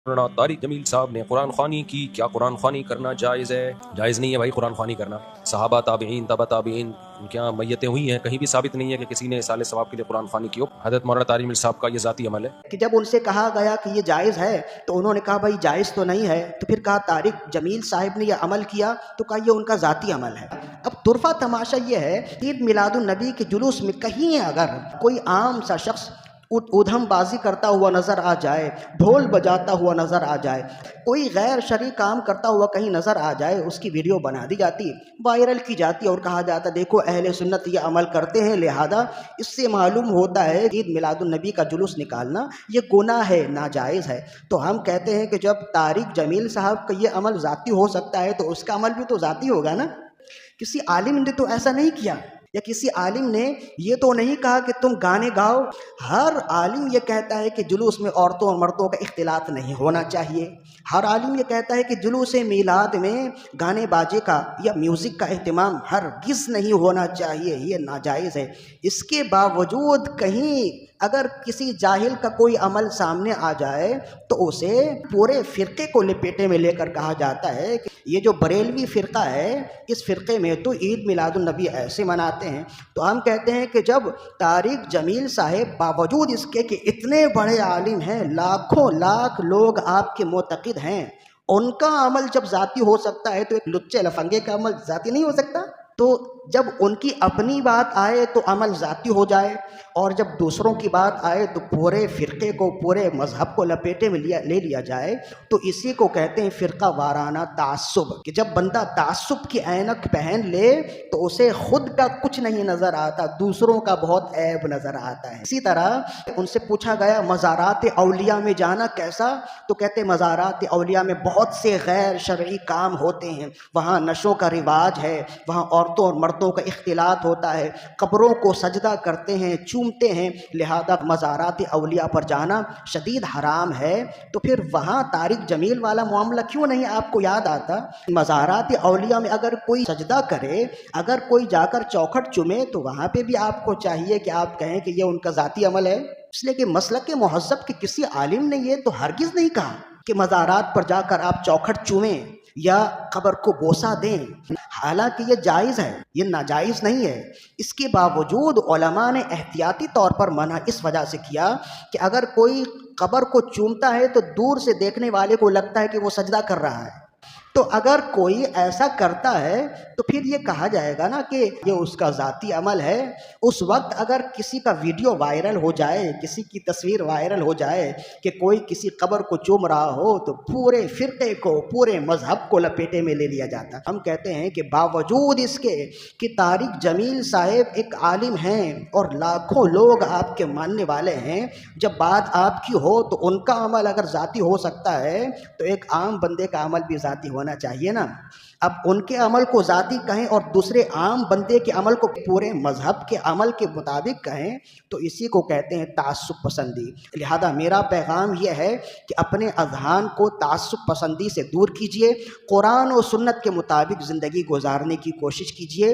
مولانا طارق جمیل صاحب نے قرآن خوانی کی، کیا قرآن خوانی کرنا جائز ہے؟ جائز نہیں ہے بھائی قرآن خوانی کرنا۔ صحابہ، تابعین، تبع تابعین، ان کے یہاں میتیں ہوئی ہیں، کہیں بھی ثابت نہیں ہے کہ کسی نے اصالہ ثواب کے لیے قرآن خوانی کی ہو۔ حضرت مولانا طارق جمیل صاحب کا یہ ذاتی عمل ہے کہ جب ان سے کہا گیا کہ یہ جائز ہے تو انہوں نے کہا بھائی جائز تو نہیں ہے، تو پھر کہا طارق جمیل صاحب نے یہ عمل کیا تو کہا یہ ان کا ذاتی عمل ہے۔ اب طرفہ تماشا یہ ہے، عید میلاد النبی کے جلوس میں کہیں اگر کوئی عام سا شخص ادھم بازی کرتا ہوا نظر آ جائے، ڈھول بجاتا ہوا نظر آ جائے، کوئی غیر شرعی کام کرتا ہوا کہیں نظر آ جائے، اس کی ویڈیو بنا دی جاتی، وائرل کی جاتی اور کہا جاتا دیکھو اہل سنت یہ عمل کرتے ہیں، لہذا اس سے معلوم ہوتا ہے عید میلاد النبی کا جلوس نکالنا یہ گناہ ہے، ناجائز ہے۔ تو ہم کہتے ہیں کہ جب طارق جمیل صاحب کا یہ عمل ذاتی ہو سکتا ہے تو اس کا عمل بھی تو ذاتی ہوگا نا۔ کسی عالم نے تو ایسا نہیں کیا، یا کسی عالم نے یہ تو نہیں کہا کہ تم گانے گاؤ۔ ہر عالم یہ کہتا ہے کہ جلوس میں عورتوں اور مردوں کا اختلاط نہیں ہونا چاہیے۔ ہر عالم یہ کہتا ہے کہ جلوس میلاد میں گانے باجے کا یا میوزک کا اہتمام ہرگز نہیں ہونا چاہیے، یہ ناجائز ہے۔ اس کے باوجود کہیں اگر کسی جاہل کا کوئی عمل سامنے آ جائے تو اسے پورے فرقے کو لپیٹے میں لے کر کہا جاتا ہے کہ یہ جو بریلوی فرقہ ہے، اس فرقے میں تو عید میلاد النبی ایسے مناتے ہیں۔ تو ہم کہتے ہیں کہ جب طارق جمیل صاحب باوجود اس کے کہ اتنے بڑے عالم ہیں، لاکھوں لاکھ لوگ آپ کے معتقد ہیں، ان کا عمل جب ذاتی ہو سکتا ہے تو ایک لچے لفنگے کا عمل ذاتی نہیں ہو سکتا؟ تو جب ان کی اپنی بات آئے تو عمل ذاتی ہو جائے، اور جب دوسروں کی بات آئے تو پورے فرقے کو، پورے مذہب کو لپیٹے میں لے لیا جائے، تو اسی کو کہتے ہیں فرقہ وارانہ تعصب۔ کہ جب بندہ تعصب کی عینک پہن لے تو اسے خود کا کچھ نہیں نظر آتا، دوسروں کا بہت عیب نظر آتا ہے۔ اسی طرح ان سے پوچھا گیا مزارات اولیاء میں جانا کیسا؟ تو کہتے مزارات اولیاء میں بہت سے غیر شرعی کام ہوتے ہیں، وہاں نشوں کا رواج ہے، وہاں عورتوں اور مردوں کا اختلاط ہوتا ہے، قبروں کو سجدہ کرتے ہیں، چومتے ہیں، لہذا مزارات اولیاء پر جانا شدید حرام ہے۔ تو پھر وہاں طارق جمیل والا معاملہ کیوں نہیں آپ کو یاد آتا؟ مزارات اولیاء میں اگر کوئی سجدہ کرے، اگر کوئی جا کر چوکھٹ چومے، تو وہاں پہ بھی آپ کو چاہیے کہ آپ کہیں کہ یہ ان کا ذاتی عمل ہے۔ اس لیے کہ مسلک مہذب کے کسی عالم نے یہ تو ہرگز نہیں کہا کہ مزارات پر جا کر آپ چوکھٹ چومیں یا قبر کو بوسہ دیں، حالانکہ یہ جائز ہے، یہ ناجائز نہیں ہے۔ اس کے باوجود علماء نے احتیاطی طور پر منع اس وجہ سے کیا کہ اگر کوئی قبر کو چومتا ہے تو دور سے دیکھنے والے کو لگتا ہے کہ وہ سجدہ کر رہا ہے، تو اگر کوئی ایسا کرتا ہے تو پھر یہ کہا جائے گا نا کہ یہ اس کا ذاتی عمل ہے۔ اس وقت اگر کسی کا ویڈیو وائرل ہو جائے، کسی کی تصویر وائرل ہو جائے کہ کوئی کسی قبر کو چوم رہا ہو، تو پورے فرقے کو، پورے مذہب کو لپیٹے میں لے لیا جاتا۔ ہم کہتے ہیں کہ باوجود اس کے کہ طارق جمیل صاحب ایک عالم ہیں اور لاکھوں لوگ آپ کے ماننے والے ہیں، جب بات آپ کی ہو تو ان کا عمل اگر ذاتی ہو سکتا ہے تو ایک عام بندے کا عمل بھی ذاتی ہونا چاہیے نا۔ اب ان کے عمل کو ذاتی کہیں اور دوسرے عام بندے کے عمل کو پورے مذہب کے عمل کے مطابق کہیں تو اسی کو کہتے ہیں تعصب پسندی۔ لہذا میرا پیغام یہ ہے کہ اپنے اذہان کو تعصب پسندی سے دور کیجیے، قرآن و سنت کے مطابق زندگی گزارنے کی کوشش کیجیے۔